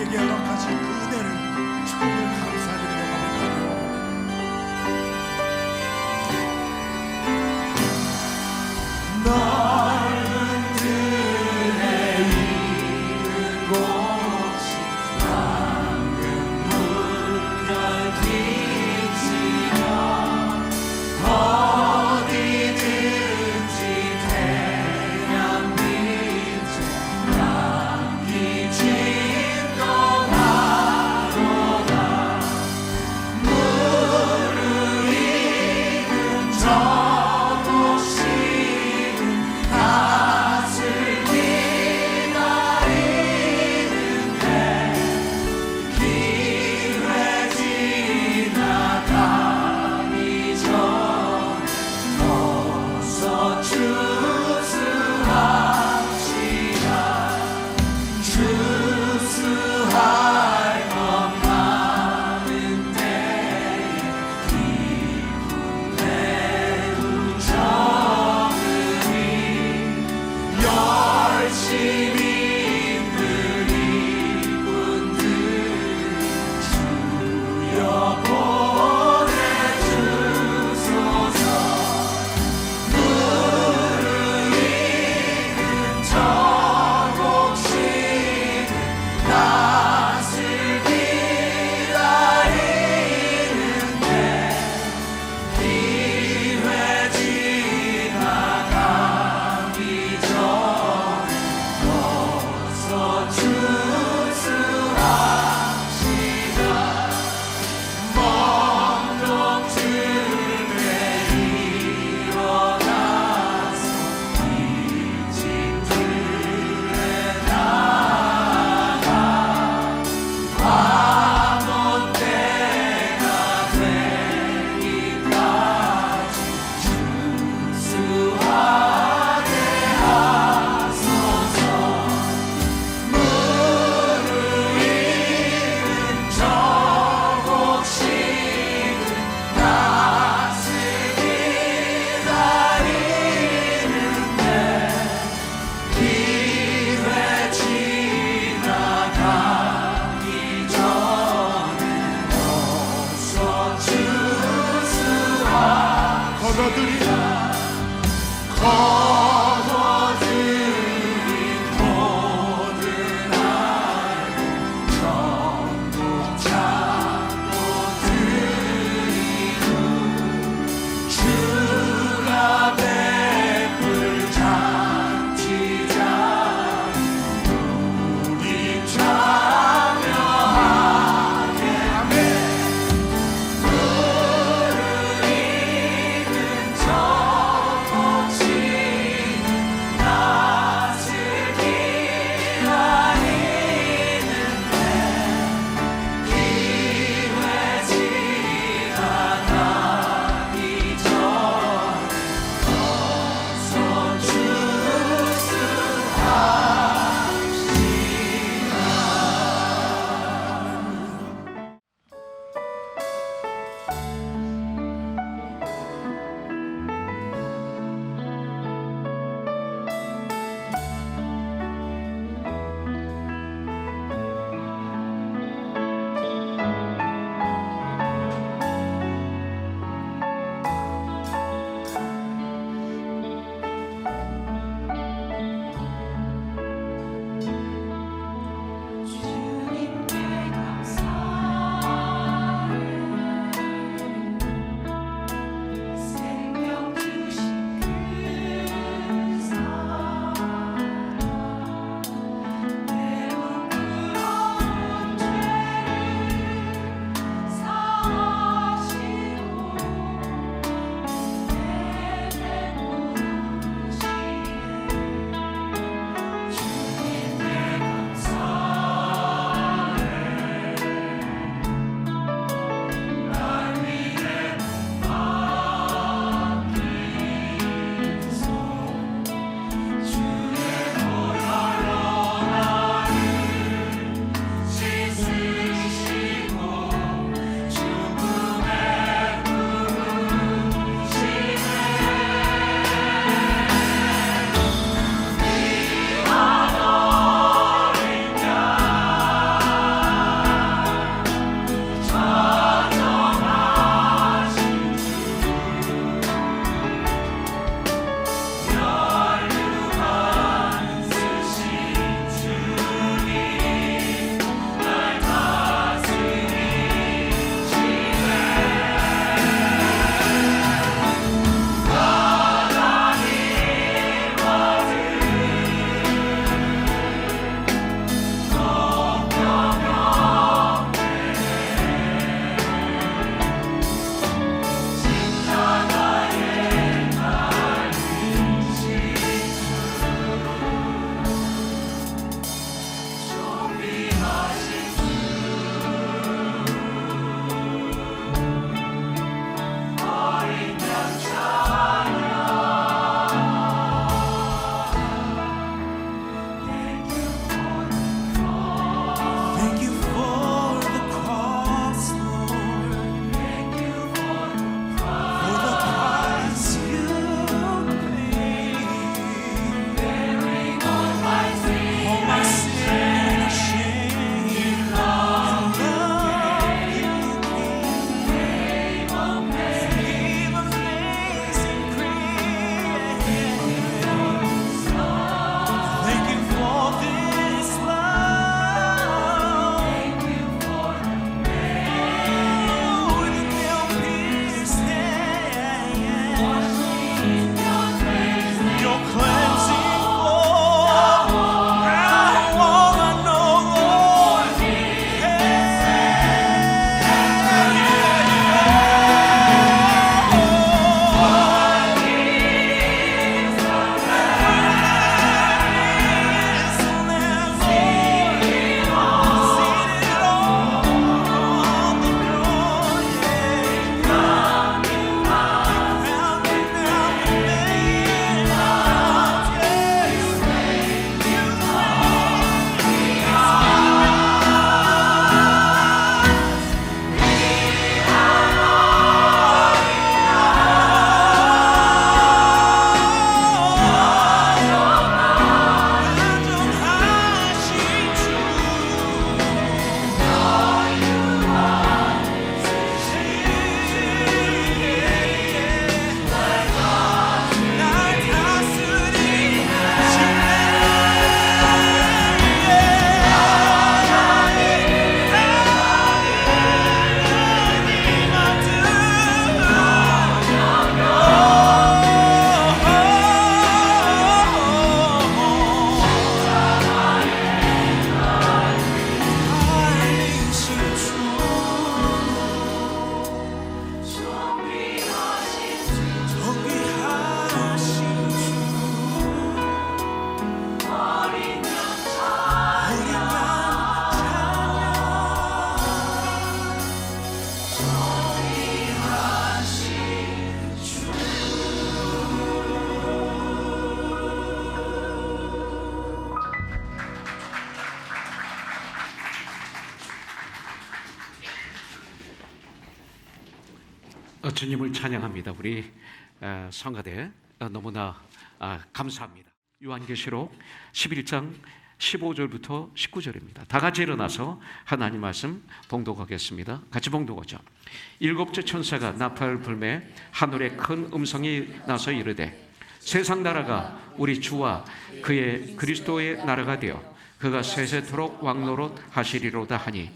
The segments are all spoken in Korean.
우리에게 허락하신 그 은혜를 정말 감사드리며 고백합니다. 넓은 들에 이른 곳이 맑은 물결 뒤지며 어디든지 태양 빛에 남기 진동하도다. 무르익은 저 곳이는 낯을 기다리는데 기회 지나가기 전에 어서 주수합시다. 주수할 것 많은 때에 기쁨 매우 적으니 열심히 힘든 이분들이 주여 보내주소서. 무르익은 저 곡식은 낯을 기다리는데 기회 지나가기 전에 주님을 찬양합니다. 우리 성가대 너무나 감사합니다. 요한계시록 11장 15절부터 19절입니다. 다 같이 일어나서 하나님 말씀 봉독하겠습니다. 같이 봉독하죠. 일곱째 천사가 나팔을 불매 하늘에 큰 음성이 나서 이르되 세상 나라가 우리 주와 그의 그리스도의 나라가 되어 그가 세세토록 왕노릇 하시리로다 하니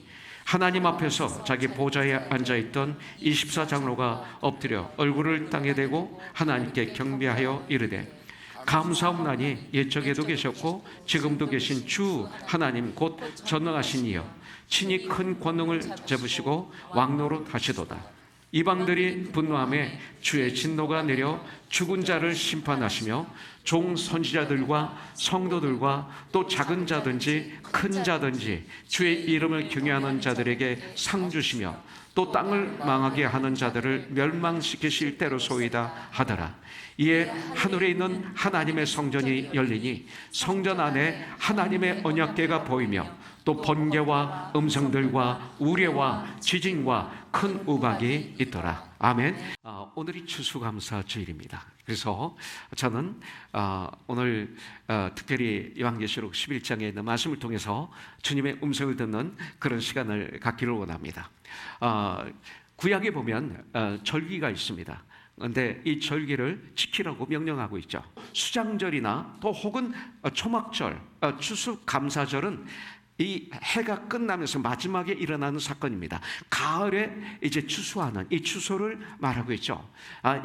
하나님 앞에서 자기 보좌에 앉아있던 24장로가 엎드려 얼굴을 땅에 대고 하나님께 경배하여 이르되 감사옵나니 옛적에도 계셨고 지금도 계신 주 하나님 곧 전능하신 이여 친히 큰 권능을 잡으시고 왕노릇 하시도다. 이방들이 분노하며 주의 진노가 내려 죽은 자를 심판하시며 종 선지자들과 성도들과 또 작은 자든지 큰 자든지 주의 이름을 경외하는 자들에게 상 주시며 또 땅을 망하게 하는 자들을 멸망시키실 때로소이다 하더라. 이에 하늘에 있는 하나님의 성전이 열리니 성전 안에 하나님의 언약궤가 보이며 또 번개와 음성들과 우레와 지진과 큰 우박이 있더라. 아멘. 오늘이 추수감사주일입니다. 그래서 저는 오늘 특별히 요한계시록 11장에 있는 말씀을 통해서 주님의 음성을 듣는 그런 시간을 갖기를 원합니다. 구약에 보면 절기가 있습니다. 그런데 이 절기를 지키라고 명령하고 있죠. 수장절이나 또 혹은 초막절, 추수감사절은 이 해가 끝나면서 마지막에 일어나는 사건입니다. 가을에 이제 추수하는 이 추수를 말하고 있죠.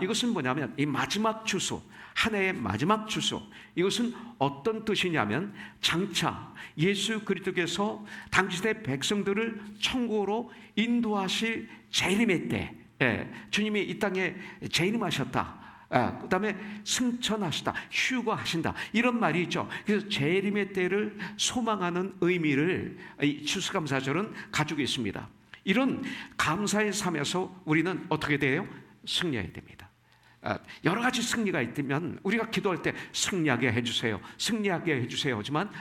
이것은 뭐냐면 이 마지막 추수, 한 해의 마지막 추수, 이것은 어떤 뜻이냐면 장차 예수 그리스도께서 당시의 백성들을 천국으로 인도하실 재림의 때, 주님이 이 땅에 재림하셨다. 그 다음에 승천하시다, 휴거하신다, 이런 말이 있죠. 그래서 재림의 때를 소망하는 의미를 이 추수감사절은 가지고 있습니다. 이런 감사의 삶에서 우리는 어떻게 돼요? 승리해야 됩니다. 여러 가지 승리가 있다면 우리가 기도할 때 승리하게 해주세요, 승리하게 해주세요 하지만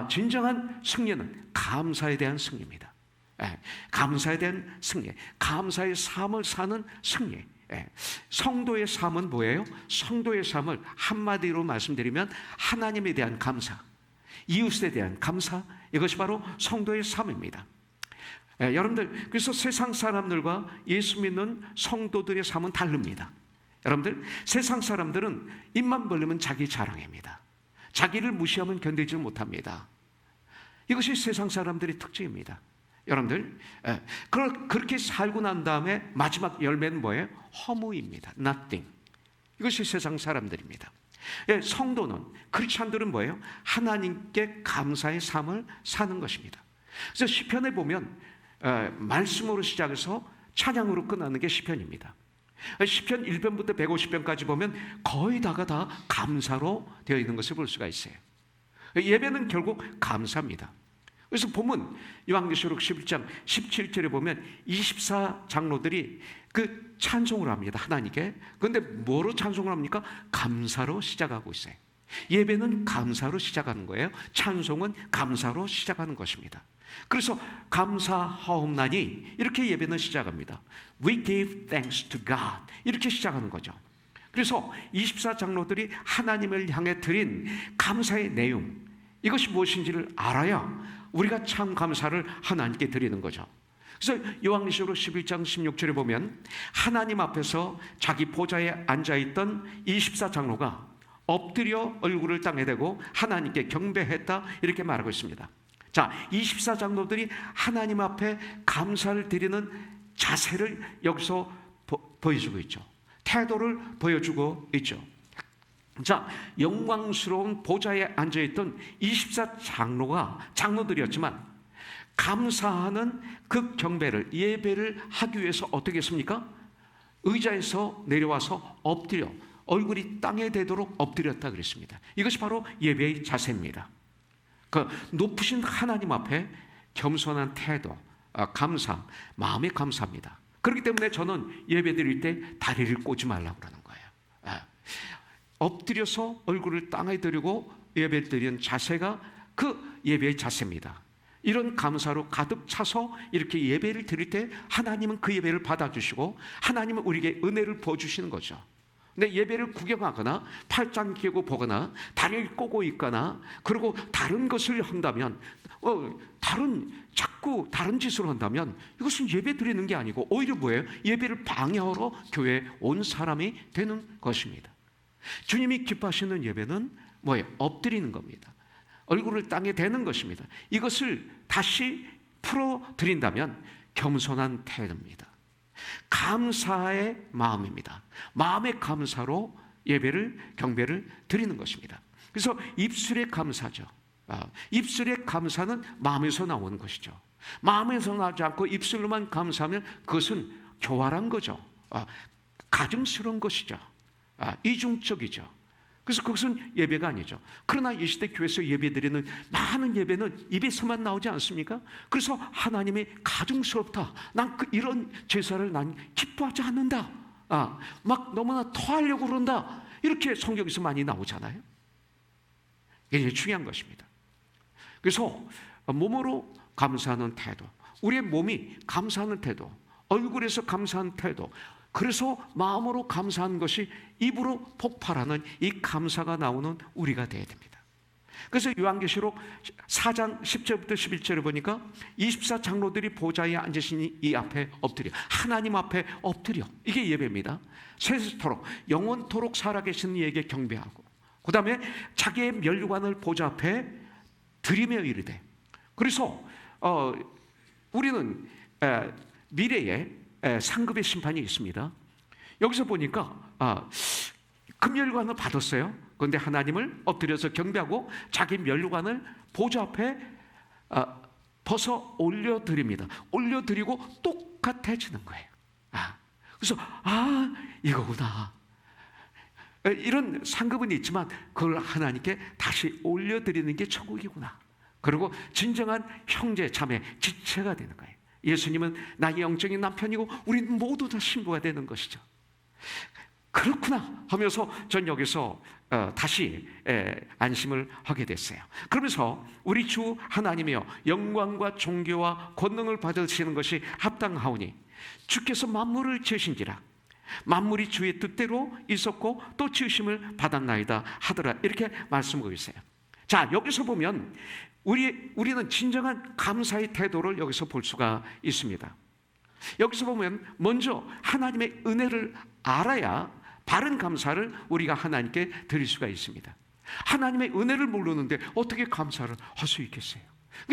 진정한 승리는 감사에 대한 승리입니다. 감사에 대한 승리, 감사의 삶을 사는 승리. 성도의 삶은 뭐예요? 성도의 삶을 한마디로 말씀드리면 하나님에 대한 감사, 이웃에 대한 감사, 이것이 바로 성도의 삶입니다. 여러분들, 그래서 세상 사람들과 예수 믿는 성도들의 삶은 다릅니다. 여러분들, 세상 사람들은 입만 벌리면 자기 자랑입니다. 자기를 무시하면 견디지 못합니다. 이것이 세상 사람들의 특징입니다. 여러분들, 그렇게 살고 난 다음에 마지막 열매는 뭐예요? 허무입니다. Nothing. 이것이 세상 사람들입니다. 성도는, 크리스찬들은 뭐예요? 하나님께 감사의 삶을 사는 것입니다. 그래서 시편에 보면 말씀으로 시작해서 찬양으로 끝나는 게 시편입니다. 시편 1편부터 150편까지 보면 거의 다가 다 감사로 되어 있는 것을 볼 수가 있어요. 예배는 결국 감사입니다. 그래서 보면 요한계시록 11장 17절에 보면 24장로들이 그 찬송을 합니다. 하나님께. 그런데 뭐로 찬송을 합니까? 감사로 시작하고 있어요. 예배는 감사로 시작하는 거예요. 찬송은 감사로 시작하는 것입니다. 그래서 감사하옵나니 이렇게 예배는 시작합니다. We give thanks to God, 이렇게 시작하는 거죠. 그래서 24장로들이 하나님을 향해 드린 감사의 내용, 이것이 무엇인지를 알아야 우리가 참 감사를 하나님께 드리는 거죠. 그래서 요한계시록 11장 16절에 보면 하나님 앞에서 자기 보좌에 앉아있던 24장로가 엎드려 얼굴을 땅에 대고 하나님께 경배했다, 이렇게 말하고 있습니다. 자, 24장로들이 하나님 앞에 감사를 드리는 자세를 여기서 보여주고 있죠. 태도를 보여주고 있죠. 자, 영광스러운 보좌에 앉아있던 24장로가 장로들이었지만 감사하는 그 경배를, 예배를 하기 위해서 어떻게 했습니까? 의자에서 내려와서 엎드려 얼굴이 땅에 대도록 엎드렸다 그랬습니다. 이것이 바로 예배의 자세입니다. 그 높으신 하나님 앞에 겸손한 태도, 감사, 마음이 감사합니다. 그렇기 때문에 저는 예배 드릴 때 다리를 꼬지 말라고 그러는 거예요. 엎드려서 얼굴을 땅에 드리고 예배 드리는 자세가 그 예배의 자세입니다. 이런 감사로 가득 차서 이렇게 예배를 드릴 때 하나님은 그 예배를 받아주시고 하나님은 우리에게 은혜를 부어주시는 거죠. 근데 예배를 구경하거나 팔짱 끼고 보거나 다리를 꼬고 있거나 그리고 다른 것을 한다면 자꾸 다른 짓을 한다면 이것은 예배 드리는 게 아니고 오히려 뭐예요? 예배를 방해하러 교회에 온 사람이 되는 것입니다. 주님이 기뻐하시는 예배는 뭐예요? 엎드리는 겁니다. 얼굴을 땅에 대는 것입니다. 이것을 다시 풀어드린다면 겸손한 태도입니다. 감사의 마음입니다. 마음의 감사로 예배를 경배를 드리는 것입니다. 그래서 입술의 감사죠. 입술의 감사는 마음에서 나오는 것이죠. 마음에서 나지 않고 입술로만 감사하면 그것은 교활한 거죠. 가증스러운 것이죠. 이중적이죠. 그래서 그것은 예배가 아니죠. 그러나 이 시대 교회에서 예배드리는 많은 예배는 입에서만 나오지 않습니까? 그래서 하나님이 가증스럽다. 난 이런 제사를 난 기뻐하지 않는다. 막 너무나 토하려고 그런다. 이렇게 성경에서 많이 나오잖아요. 이게 중요한 것입니다. 그래서 몸으로 감사하는 태도, 우리의 몸이 감사하는 태도, 얼굴에서 감사하는 태도, 그래서 마음으로 감사하는 것이 입으로 폭발하는 이 감사가 나오는 우리가 되어야 됩니다. 그래서 요한계시록 4장 10절부터 11절을 보니까 24장로들이 보좌에 앉으시니 이 앞에 엎드려, 하나님 앞에 엎드려, 이게 예배입니다. 세세토록 영원토록 살아계신 이에게 경배하고, 그 다음에 자기의 면류관을 보좌 앞에 드리며 이르되, 그래서 우리는 미래에 상급의 심판이 있습니다. 여기서 보니까 금멸관을 받았어요. 그런데 하나님을 엎드려서 경배하고 자기 면류관을 보좌 앞에 벗어 올려드립니다. 올려드리고 똑같아지는 거예요. 그래서 이거구나. 이런 상급은 있지만 그걸 하나님께 다시 올려드리는 게 천국이구나. 그리고 진정한 형제 자매 지체가 되는 거예요. 예수님은 나의 영적인 남편이고 우리는 모두 다 신부가 되는 것이죠. 그렇구나 하면서 전 여기서 다시 안심을 하게 됐어요. 그러면서 우리 주 하나님이여 영광과 존귀와 권능을 받으시는 것이 합당하오니 주께서 만물을 지으신지라 만물이 주의 뜻대로 있었고 또 지으심을 받았나이다 하더라. 이렇게 말씀하고 있어요. 자, 여기서 보면 우리는 진정한 감사의 태도를 여기서 볼 수가 있습니다. 여기서 보면 먼저 하나님의 은혜를 알아야 바른 감사를 우리가 하나님께 드릴 수가 있습니다. 하나님의 은혜를 모르는데 어떻게 감사를 할 수 있겠어요?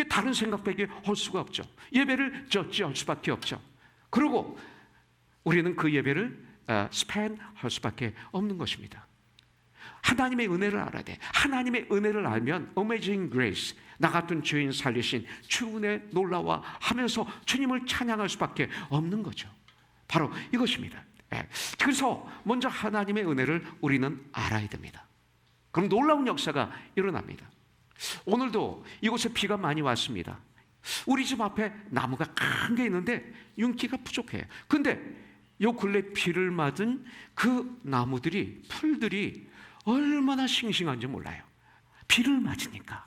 다른 생각밖에 할 수가 없죠. 예배를 할 수밖에 없죠. 그리고 우리는 그 예배를 스팬할 수밖에 없는 것입니다. 하나님의 은혜를 알아야 돼. 하나님의 은혜를 알면 Amazing Grace, 나 같은 죄인 살리신 주 은혜 놀라워 하면서 주님을 찬양할 수밖에 없는 거죠. 바로 이것입니다. 그래서 먼저 하나님의 은혜를 우리는 알아야 됩니다. 그럼 놀라운 역사가 일어납니다. 오늘도 이곳에 비가 많이 왔습니다. 우리 집 앞에 나무가 큰 게 있는데 윤기가 부족해요. 근데 요 근래 비를 맞은 그 나무들이, 풀들이 얼마나 싱싱한지 몰라요. 비를 맞으니까.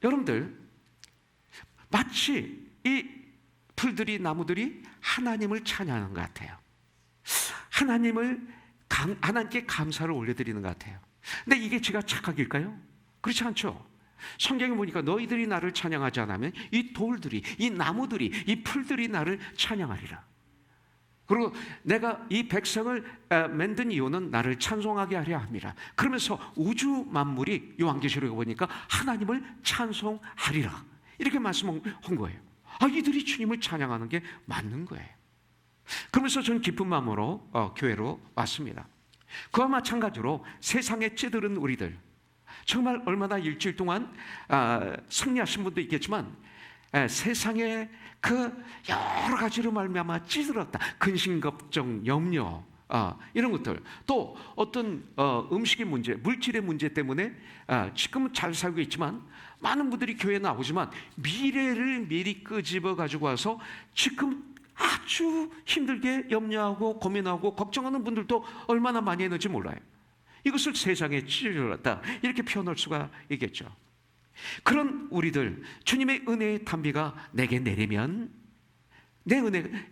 여러분들, 마치 이 풀들이, 나무들이 하나님을 찬양하는 것 같아요. 하나님께 감사를 올려드리는 것 같아요. 근데 이게 제가 착각일까요? 그렇지 않죠. 성경에 보니까 너희들이 나를 찬양하지 않으면 이 돌들이, 이 나무들이, 이 풀들이 나를 찬양하리라. 그리고 내가 이 백성을 만든 이유는 나를 찬송하게 하려 합니다. 그러면서 우주 만물이 요한계시록에 보니까 하나님을 찬송하리라. 이렇게 말씀한 거예요. 이들이 주님을 찬양하는 게 맞는 거예요. 그러면서 저는 기쁜 마음으로 교회로 왔습니다. 그와 마찬가지로 세상에 찌들은 우리들, 정말 얼마나 일주일 동안 승리하신 분도 있겠지만 세상에 그 여러 가지로 말미암아 찌들었다. 근심, 걱정, 염려, 이런 것들, 또 어떤 음식의 문제, 물질의 문제 때문에 지금은 잘 살고 있지만 많은 분들이 교회에 나오지만 미래를 미리 끄집어 가지고 와서 지금 아주 힘들게 염려하고 고민하고 걱정하는 분들도 얼마나 많이 있는지 몰라요. 이것을 세상에 찌들었다, 이렇게 표현할 수가 있겠죠. 그런 우리들, 주님의 은혜의 단비가 내게 내리면 내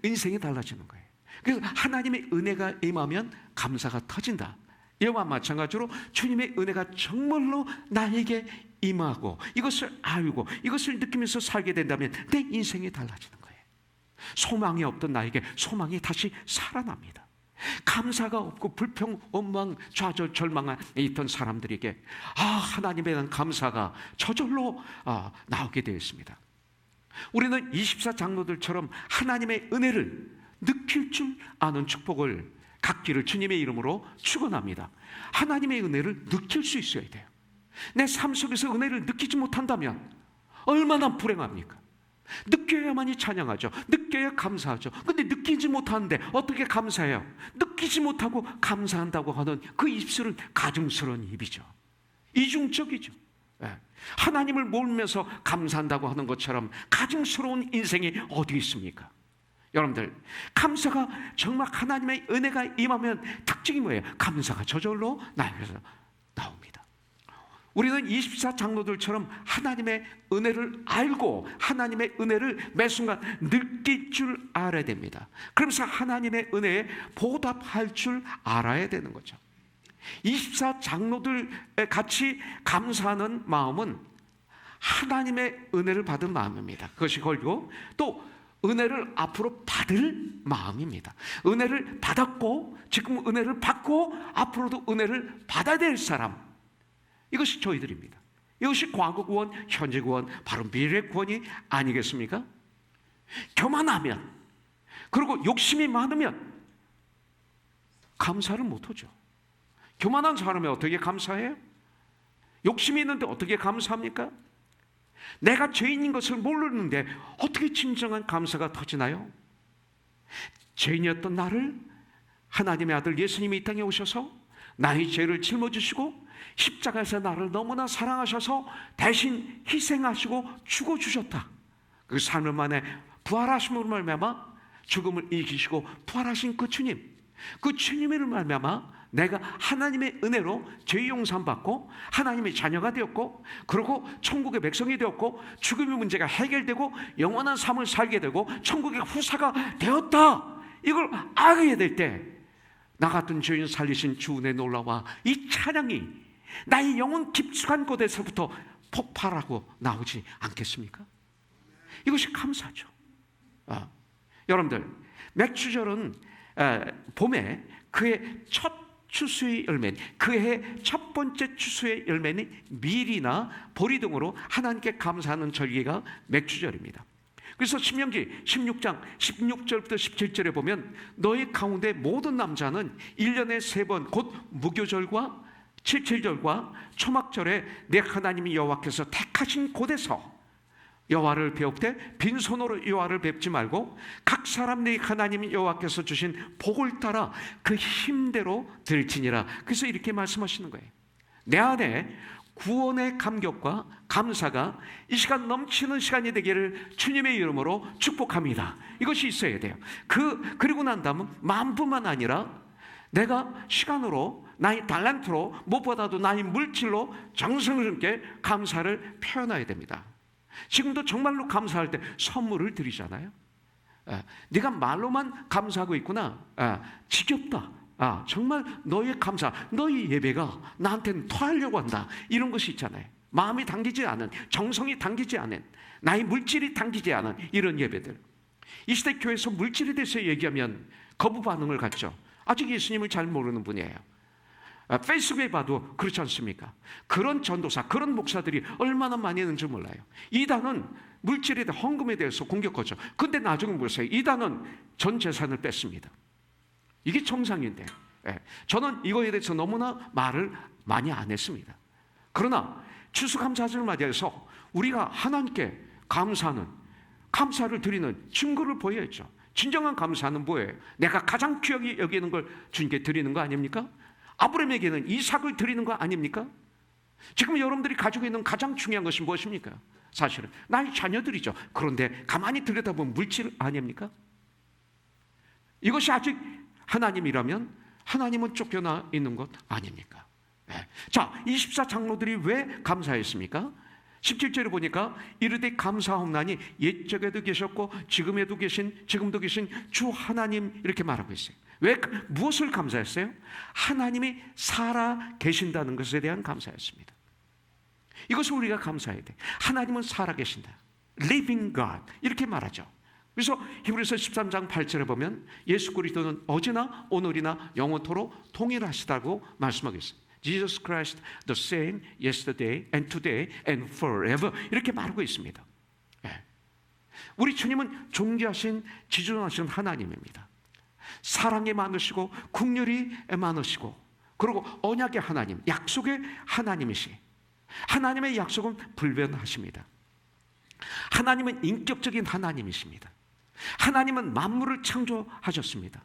인생이 달라지는 거예요. 그래서 하나님의 은혜가 임하면 감사가 터진다. 이와 마찬가지로 주님의 은혜가 정말로 나에게 임하고 이것을 알고 이것을 느끼면서 살게 된다면 내 인생이 달라지는 거예요. 소망이 없던 나에게 소망이 다시 살아납니다. 감사가 없고 불평, 원망, 좌절, 절망에 있던 사람들에게 하나님에 대한 감사가 저절로 나오게 되었습니다. 우리는 24장로들처럼 하나님의 은혜를 느낄 줄 아는 축복을 갖기를 주님의 이름으로 축원합니다. 하나님의 은혜를 느낄 수 있어야 돼요. 내 삶 속에서 은혜를 느끼지 못한다면 얼마나 불행합니까? 느껴야만이 찬양하죠. 느껴야 감사하죠. 근데 느끼지 못하는데 어떻게 감사해요? 느끼지 못하고 감사한다고 하는 그 입술은 가증스러운 입이죠. 이중적이죠. 하나님을 몰면서 감사한다고 하는 것처럼 가증스러운 인생이 어디 있습니까? 여러분들, 감사가 정말 하나님의 은혜가 임하면 특징이 뭐예요? 감사가 저절로 나에게서 나옵니다. 우리는 24장로들처럼 하나님의 은혜를 알고 하나님의 은혜를 매 순간 느낄 줄 알아야 됩니다. 그러면서 하나님의 은혜에 보답할 줄 알아야 되는 거죠. 24장로들 같이 감사하는 마음은 하나님의 은혜를 받은 마음입니다. 그것이 걸고 또 은혜를 앞으로 받을 마음입니다. 은혜를 받았고 지금 은혜를 받고 앞으로도 은혜를 받아야 될 사람, 이것이 저희들입니다. 이것이 과거 구원, 현재 구원, 바로 미래 구원이 아니겠습니까? 교만하면, 그리고 욕심이 많으면 감사를 못하죠. 교만한 사람이 어떻게 감사해요? 욕심이 있는데 어떻게 감사합니까? 내가 죄인인 것을 모르는데 어떻게 진정한 감사가 터지나요? 죄인이었던 나를 하나님의 아들 예수님이 이 땅에 오셔서 나의 죄를 짊어지시고 십자가에서 나를 너무나 사랑하셔서 대신 희생하시고 죽어주셨다. 그 삶을 만에 부활하심으로 말미암아 죽음을 이기시고 부활하신 그 주님, 그 주님을 말미암아 내가 하나님의 은혜로 죄 용서 받고 하나님의 자녀가 되었고, 그리고 천국의 백성이 되었고, 죽음의 문제가 해결되고 영원한 삶을 살게 되고 천국의 후사가 되었다. 이걸 알게 될 때 나 같은 죄인 살리신 주 은혜 놀라와 이 찬양이 나의 영혼 깊숙한 곳에서부터 폭발하고 나오지 않겠습니까? 이것이 감사죠. 여러분들, 맥주절은 봄에 그의 첫 추수의 열매, 그해 첫 번째 추수의 열매는 밀이나 보리 등으로 하나님께 감사하는 절기가 맥주절입니다. 그래서 신명기 16장 16절부터 17절에 보면 너희 가운데 모든 남자는 1년에 3번 곧 무교절과 77절과 초막절에 내 하나님이 여호와께서 택하신 곳에서 여호와를 배웁되 빈손으로 여호와를 뵙지 말고 각 사람 내 하나님 여호와께서 주신 복을 따라 그 힘대로 들지니라. 그래서 이렇게 말씀하시는 거예요. 내 안에 구원의 감격과 감사가 이 시간 넘치는 시간이 되기를 주님의 이름으로 축복합니다. 이것이 있어야 돼요. 그리고 난 다음은 마음뿐만 아니라 내가 시간으로, 나의 달란트로, 무엇보다도 나의 물질로 정성스럽게 감사를 표현해야 됩니다. 지금도 정말로 감사할 때 선물을 드리잖아요. 네가 말로만 감사하고 있구나. 지겹다. 정말 너의 감사, 너의 예배가 나한테는 토하려고 한다. 이런 것이 있잖아요. 마음이 당기지 않은, 정성이 당기지 않은, 나의 물질이 당기지 않은 이런 예배들. 이 시대 교회에서 물질에 대해서 얘기하면 거부 반응을 갖죠. 아직 예수님을 잘 모르는 분이에요. 페이스북에 봐도 그렇지 않습니까? 그런 전도사, 그런 목사들이 얼마나 많이 있는지 몰라요. 이단은 물질에 대해 헌금에 대해서 공격하죠. 근데 나중에 보세요. 이단은 전 재산을 뺐습니다. 이게 정상인데, 저는 이거에 대해서 너무나 말을 많이 안 했습니다. 그러나 추수감사절을 맞이해서 우리가 하나님께 감사를 드리는 증거를 보여야죠. 진정한 감사는 뭐예요? 내가 가장 귀하게 여기는 걸 주님께 드리는 거 아닙니까? 아브라함에게는 이삭을 드리는 거 아닙니까? 지금 여러분들이 가지고 있는 가장 중요한 것이 무엇입니까? 사실은 나의 자녀들이죠. 그런데 가만히 들여다보면 물질 아닙니까? 이것이 아직 하나님이라면 하나님은 쫓겨나 있는 것 아닙니까? 자, 24장로들이 왜 감사했습니까? 17절에 보니까 이르되 감사하옵나니 옛적에도 계셨고 지금도 계신 주 하나님, 이렇게 말하고 있어요. 왜, 무엇을 감사했어요? 하나님이 살아 계신다는 것에 대한 감사였습니다. 이것을 우리가 감사해야 돼. 하나님은 살아 계신다. Living God, 이렇게 말하죠. 그래서 히브리서 13장 8절에 보면 예수 그리스도는 어제나 오늘이나 영원토록 동일하시다고 말씀하고 있어요. Jesus Christ the same yesterday and today and forever, 이렇게 말하고 있습니다. 우리 주님은 존귀하신 지존하신 하나님입니다. 사랑이 많으시고 긍휼이 많으시고, 그리고 언약의 하나님, 약속의 하나님이시. 하나님의 약속은 불변하십니다. 하나님은 인격적인 하나님이십니다. 하나님은 만물을 창조하셨습니다.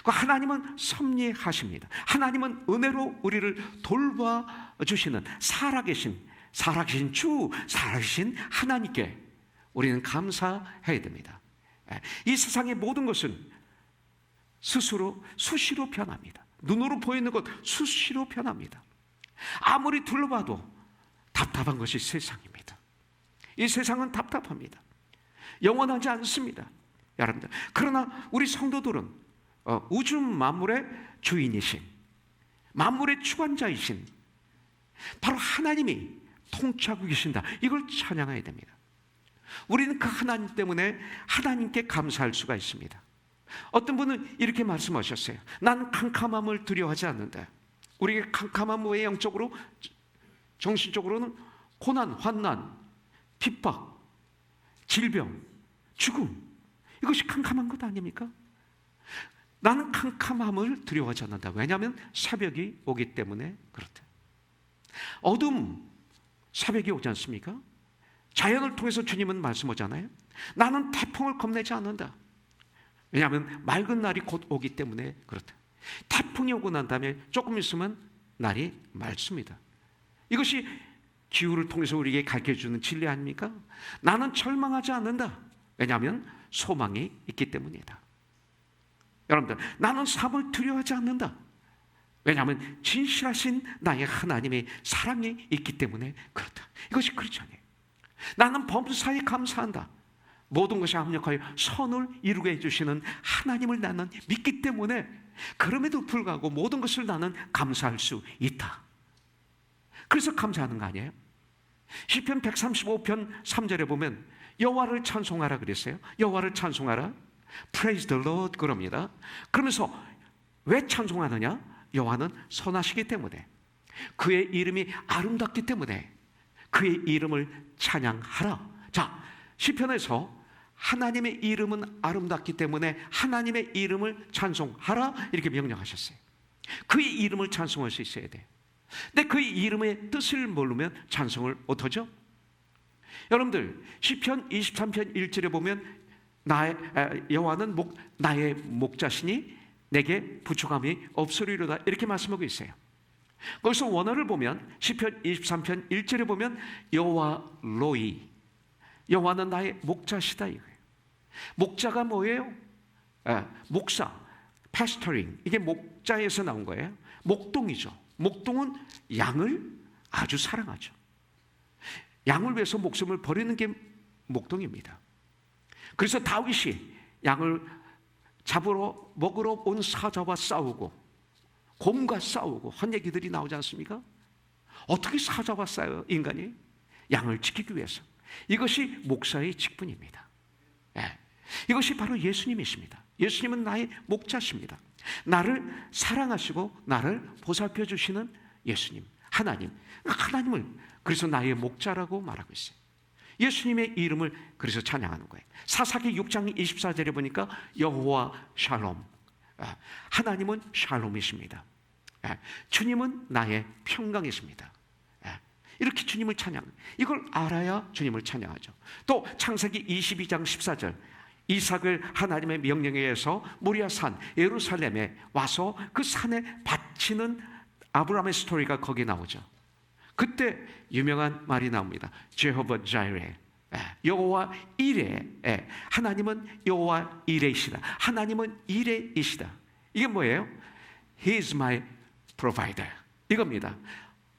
하나님은 섭리하십니다. 하나님은 은혜로 우리를 돌봐주시는 살아계신 주, 살아계신 하나님께 우리는 감사해야 됩니다. 이 세상의 모든 것은 수시로 변합니다. 눈으로 보이는 것 수시로 변합니다. 아무리 둘러봐도 답답한 것이 세상입니다. 이 세상은 답답합니다. 영원하지 않습니다, 여러분들. 그러나 우리 성도들은 우주 만물의 주인이신, 만물의 주관자이신 바로 하나님이 통치하고 계신다, 이걸 찬양해야 됩니다. 우리는 그 하나님 때문에 하나님께 감사할 수가 있습니다. 어떤 분은 이렇게 말씀하셨어요. 나는 캄캄함을 두려워하지 않는다. 우리의 캄캄함 외에 영적으로, 정신적으로는 고난, 환난, 핍박, 질병, 죽음, 이것이 캄캄한 것 아닙니까? 나는 캄캄함을 두려워하지 않는다. 왜냐하면 새벽이 오기 때문에 그렇다. 어둠, 새벽이 오지 않습니까? 자연을 통해서 주님은 말씀하잖아요. 나는 태풍을 겁내지 않는다. 왜냐하면 맑은 날이 곧 오기 때문에 그렇다. 태풍이 오고 난 다음에 조금 있으면 날이 맑습니다. 이것이 기후를 통해서 우리에게 가르쳐주는 진리 아닙니까? 나는 절망하지 않는다. 왜냐하면 소망이 있기 때문이다. 여러분들, 나는 삶을 두려워하지 않는다. 왜냐하면 진실하신 나의 하나님의 사랑이 있기 때문에 그렇다. 이것이 크리스천이에요. 나는 범사에 감사한다. 모든 것이 합력하여 선을 이루게 해주시는 하나님을 나는 믿기 때문에, 그럼에도 불구하고 모든 것을 나는 감사할 수 있다. 그래서 감사하는 거 아니에요? 시편 135편 3절에 보면 여호와를 찬송하라 그랬어요. 여호와를 찬송하라, Praise the Lord, 그럽니다. 그러면서 왜 찬송하느냐? 여호와는 선하시기 때문에, 그의 이름이 아름답기 때문에 그의 이름을 찬양하라. 자, 시편에서 하나님의 이름은 아름답기 때문에 하나님의 이름을 찬송하라, 이렇게 명령하셨어요. 그의 이름을 찬송할 수 있어야 돼. 근데 그의 이름의 뜻을 모르면 찬송을 못하죠. 여러분들, 시편 23편 1절에 보면 여호와는 나의 목자시니 내게 부족함이 없으리로다, 이렇게 말씀하고 있어요. 거기서 원어를 보면 시편 23편 1절에 보면 여호와 로이, 여호와는 나의 목자시다 이거예요. 목자가 뭐예요? 목사, pastoring, 이게 목자에서 나온 거예요. 목동이죠. 목동은 양을 아주 사랑하죠. 양을 위해서 목숨을 버리는 게 목동입니다. 그래서 다윗이 양을 잡으러 먹으러 온 사자와 싸우고 곰과 싸우고 한 얘기들이 나오지 않습니까? 어떻게 사자와 싸워요, 인간이? 양을 지키기 위해서. 이것이 목사의 직분입니다. 이것이 바로 예수님이십니다. 예수님은 나의 목자십니다. 나를 사랑하시고 나를 보살펴 주시는 예수님, 하나님을 그래서 나의 목자라고 말하고 있어요. 예수님의 이름을 그래서 찬양하는 거예요. 사사기 6장 24절에 보니까 여호와 샬롬, 하나님은 샬롬이십니다. 주님은 나의 평강이십니다. 이렇게 주님을 찬양, 이걸 알아야 주님을 찬양하죠. 또 창세기 22장 14절, 이삭을 하나님의 명령에 의해서 모리아 산 예루살렘에 와서 그 산에 바치는 아브라함의 스토리가 거기에 나오죠. 그때 유명한 말이 나옵니다. 제호바 자이레, 여호와 이레. 하나님은 여호와 이레이시다. 하나님은 이레이시다. 이게 뭐예요? He is my provider, 이겁니다.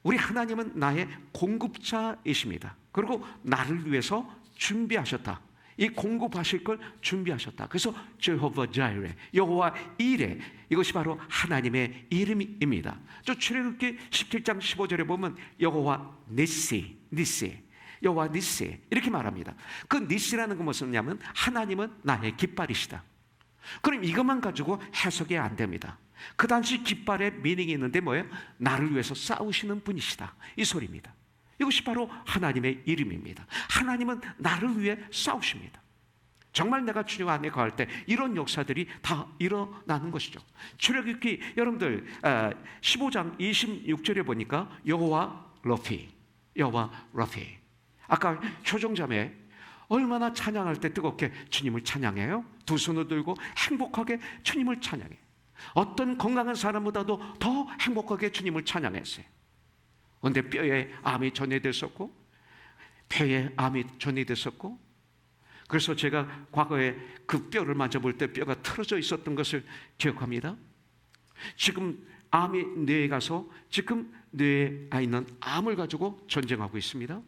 우리 하나님은 나의 공급자이십니다. 그리고 나를 위해서 준비하셨다. 이 공급하실 걸 준비하셨다. 그래서 제호바 자이레, 여호와 이레, 이것이 바로 하나님의 이름입니다. 저 출애굽기 17장 15절에 보면 여호와 니시, 여호와 니시 이렇게 말합니다. 그 니시라는 건 무엇이냐면 하나님은 나의 깃발이시다. 그럼 이것만 가지고 해석이 안 됩니다. 그 당시 깃발의 미닝이 있는데 뭐예요? 나를 위해서 싸우시는 분이시다, 이 소리입니다. 이것이 바로 하나님의 이름입니다. 하나님은 나를 위해 싸우십니다. 정말 내가 주님 안에 거할 때 이런 역사들이 다 일어나는 것이죠. 출애굽기 여러분들 15장 26절에 보니까 여호와 러피, 아까 효정자매 얼마나 찬양할 때 뜨겁게 주님을 찬양해요? 두 손을 들고 행복하게 주님을 찬양해요. 어떤 건강한 사람보다도 더 행복하게 주님을 찬양했어요. 그런데 뼈에 암이 전이됐었고 폐에 암이 전이됐었고, 그래서 제가 과거에 그 뼈를 만져볼 때 뼈가 틀어져 있었던 것을 기억합니다. 지금 암이 뇌에 가서 지금 뇌에 있는 암을 가지고 전쟁하고 있습니다.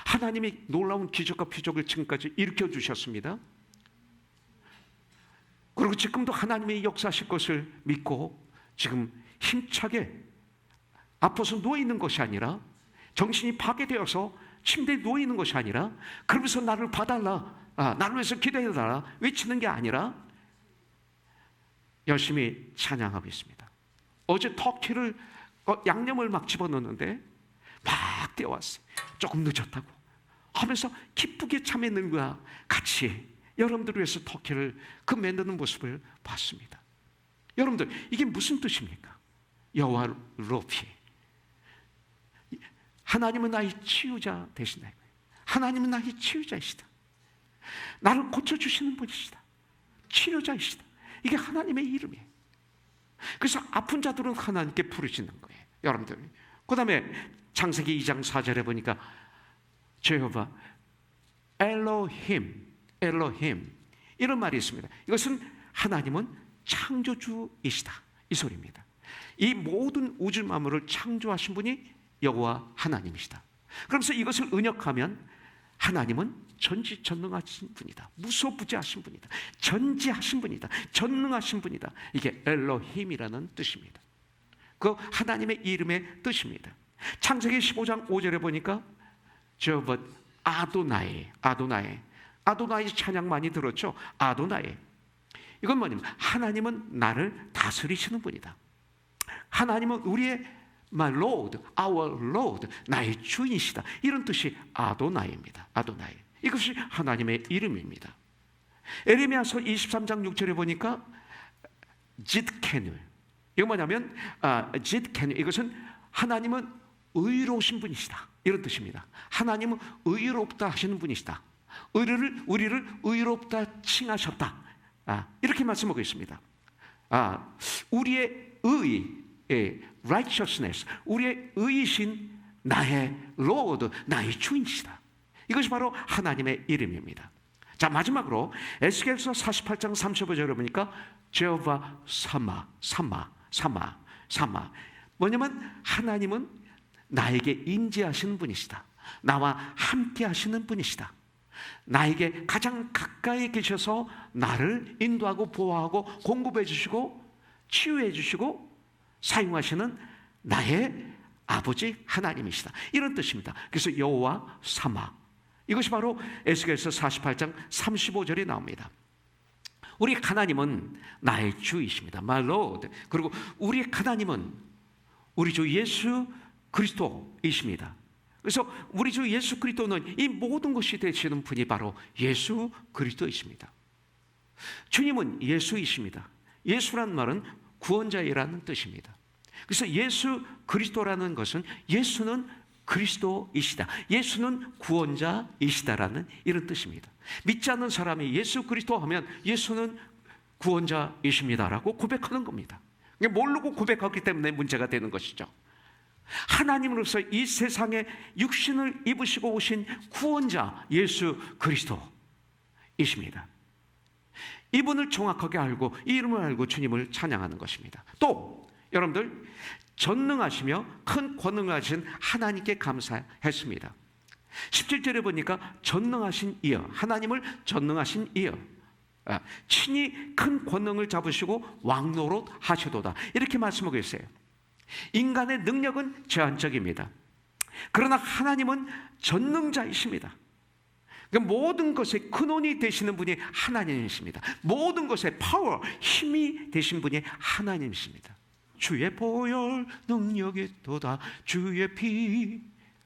하나님이 놀라운 기적과 표적을 지금까지 일으켜 주셨습니다. 그리고 지금도 하나님의 역사하실 것을 믿고 지금 힘차게 아파서 누워있는 것이 아니라, 정신이 파괴되어서 침대에 누워있는 것이 아니라, 그러면서 나를 봐달라, 나를 위해서 기도해달라 외치는 게 아니라 열심히 찬양하고 있습니다. 어제 터키를 양념을 막 집어넣는데 막 뛰어왔어요. 조금 늦었다고 하면서 기쁘게 참여하는 거야. 같이 여러분들을 위해서 터키를 그 만드는 모습을 봤습니다. 여러분들, 이게 무슨 뜻입니까? 여호와 로피, 하나님은 나의 치유자 되신다. 하나님은 나의 치유자이시다. 나를 고쳐주시는 분이시다. 치료자이시다. 이게 하나님의 이름이에요. 그래서 아픈 자들은 하나님께 부르시는 거예요. 여러분들, 그 다음에 창세기 2장 4절에 보니까 제호바 엘로힘 이런 말이 있습니다. 이것은 하나님은 창조주이시다, 이 소리입니다. 이 모든 우주 만물을 창조하신 분이 여호와 하나님이시다. 그러면서 이것을 은역하면 하나님은 전지전능하신 분이다, 무소부재하신 분이다, 전지하신 분이다, 전능하신 분이다. 이게 엘로힘이라는 뜻입니다. 그 하나님의 이름의 뜻입니다. 창세기 15장 5절에 보니까 저번 아도나이 찬양 많이 들었죠? 아도나이, 이건 뭐냐면 하나님은 나를 다스리시는 분이다. 하나님은 우리의 My Lord, our Lord, 나의 주인이시다, 이런 뜻이 아도나이입니다. 아도나이, 이것이 하나님의 이름입니다. 에레미야서 23장 6절에 보니까 짓케누, 이거 뭐냐면 짓케누, 이것은 하나님은 의로우신 분이시다, 이런 뜻입니다. 하나님은 의롭다 하시는 분이시다. 우리를 의롭다 칭하셨다, 이렇게 말씀하고 있습니다. 우리의 righteousness, 우리의 의이신 나의 Lord, 나의 주인이시다. 이것이 바로 하나님의 이름입니다. 자, 마지막으로 에스겔서 48장 35절에 보니까 제호바 사마, 뭐냐면 하나님은 나에게 임재하시는 분이시다. 나와 함께 하시는 분이시다. 나에게 가장 가까이 계셔서 나를 인도하고 보호하고 공급해 주시고 치유해 주시고 사용하시는 나의 아버지 하나님이시다, 이런 뜻입니다. 그래서 여호와 사마, 이것이 바로 에스겔서 48장 35절에 나옵니다. 우리 하나님은 나의 주이십니다, My Lord. 그리고 우리 하나님은 우리 주 예수 그리스도이십니다. 그래서 우리 주 예수 그리스도는 이 모든 것이 되시는 분이 바로 예수 그리스도이십니다. 주님은 예수이십니다. 예수란 말은 구원자이라는 뜻입니다. 그래서 예수 그리스도라는 것은 예수는 그리스도이시다, 예수는 구원자이시다라는 이런 뜻입니다. 믿지 않는 사람이 예수 그리스도 하면 예수는 구원자이십니다라고 고백하는 겁니다. 모르고 고백하기 때문에 문제가 되는 것이죠. 하나님으로서 이 세상에 육신을 입으시고 오신 구원자 예수 그리스도이십니다. 이분을 정확하게 알고 이 이름을 알고 주님을 찬양하는 것입니다. 또 여러분들, 전능하시며 큰 권능을 하신 하나님께 감사했습니다. 17절에 보니까 전능하신 이여, 하나님을 전능하신 이여, 친히 큰 권능을 잡으시고 왕노릇 하시도다, 이렇게 말씀하고 있어요. 인간의 능력은 제한적입니다. 그러나 하나님은 전능자이십니다. 모든 것의 근원이 되시는 분이 하나님이십니다. 모든 것의 파워, 힘이 되신 분이 하나님이십니다. 주의 보혈 능력이 도다 주의 피,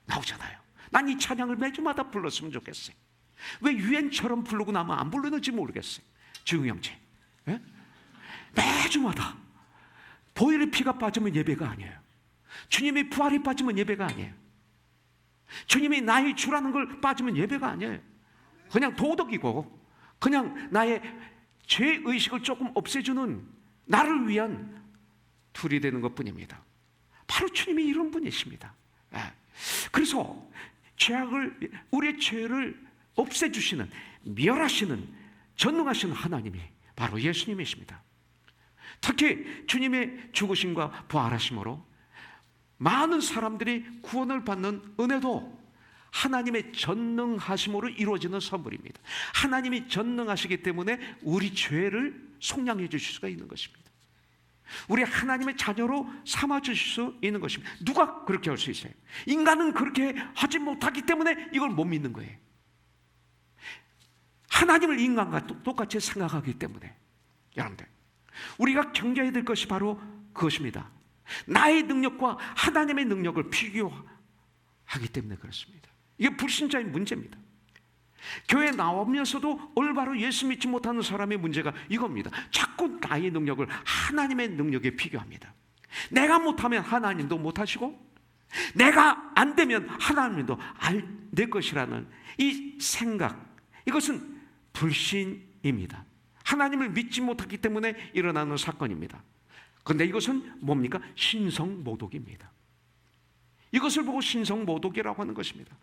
나오잖아요. 난 이 찬양을 매주마다 불렀으면 좋겠어요. 왜 유엔처럼 부르고 나면 안 부르는지 모르겠어요. 지웅 형제, 예? 매주마다 보혈의 피가 빠지면 예배가 아니에요. 주님의 부활이 빠지면 예배가 아니에요. 주님이 나의 주라는 걸 빠지면 예배가 아니에요. 그냥 도덕이고, 그냥 나의 죄의식을 조금 없애주는, 나를 위한 툴이 되는 것 뿐입니다. 바로 주님이 이런 분이십니다. 그래서 우리의 죄를 없애주시는, 멸하시는, 전능하신 하나님이 바로 예수님이십니다. 특히 주님의 죽으심과 부활하심으로 많은 사람들이 구원을 받는 은혜도 하나님의 전능하심으로 이루어지는 선물입니다. 하나님이 전능하시기 때문에 우리 죄를 속량해 주실 수가 있는 것입니다. 우리 하나님의 자녀로 삼아 주실 수 있는 것입니다. 누가 그렇게 할 수 있어요? 인간은 그렇게 하지 못하기 때문에 이걸 못 믿는 거예요. 하나님을 인간과 똑같이 생각하기 때문에, 여러분들, 우리가 경계해야 될 것이 바로 그것입니다. 나의 능력과 하나님의 능력을 비교하기 때문에 그렇습니다. 이게 불신자의 문제입니다. 교회 나오면서도 올바로 예수 믿지 못하는 사람의 문제가 이겁니다. 자꾸 나의 능력을 하나님의 능력에 비교합니다. 내가 못하면 하나님도 못하시고, 내가 안 되면 하나님도 안 될 것이라는 이 생각, 이것은 불신입니다. 하나님을 믿지 못하기 때문에 일어나는 사건입니다. 그런데 이것은 뭡니까? 신성모독입니다. 이것을 보고 신성모독이라고 하는 것입니다.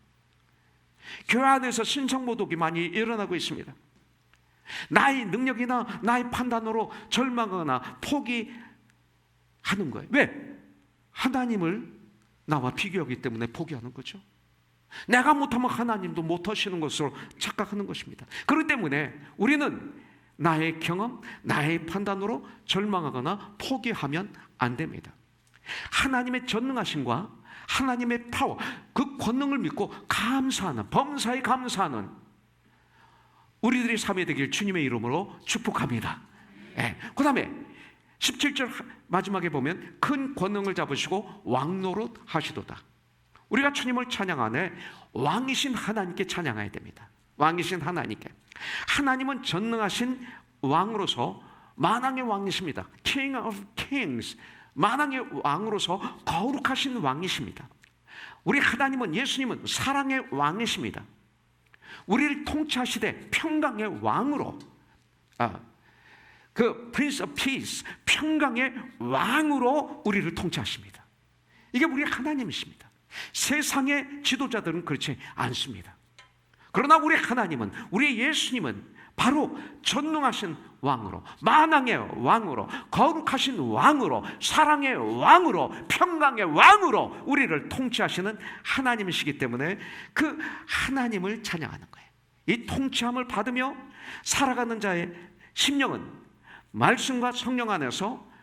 교회 안에서 신성모독이 많이 일어나고 있습니다. 나의 능력이나 나의 판단으로 절망하거나 포기하는 거예요. 왜? 하나님을 나와 비교하기 때문에 포기하는 거죠. 내가 못하면 하나님도 못하시는 것으로 착각하는 것입니다. 그렇기 때문에 우리는 나의 경험, 나의 판단으로 절망하거나 포기하면 안 됩니다. 하나님의 전능하심과 하나님의 파워, 그 권능을 믿고 감사하는, 범사에 감사하는 우리들의 삶이 되길 주님의 이름으로 축복합니다. 그 다음에 17절 마지막에 보면 큰 권능을 잡으시고 왕노릇 하시도다. 우리가 주님을 찬양하네, 왕이신 하나님께 찬양해야 됩니다. 왕이신 하나님께. 하나님은 전능하신 왕으로서 만왕의 왕이십니다. King of Kings, 만왕의 왕으로서 거룩하신 왕이십니다. 우리 하나님은, 예수님은 사랑의 왕이십니다. 우리를 통치하시되 평강의 왕으로, 그 Prince of Peace, 평강의 왕으로 우리를 통치하십니다. 이게 우리 하나님이십니다. 세상의 지도자들은 그렇지 않습니다. 그러나 우리 하나님은, 우리 예수님은 바로 전능하신 왕으로, 만왕의 왕으로, 거룩하신 왕으로, 사랑의 왕으로, 평강의 왕으로 우리를 통치하시는 하나님이시기 때문에 그 하나님을 찬양하는 거예요. 이 통치함을 받으며 살아가는 자의 심령은 말씀과 성령 안에서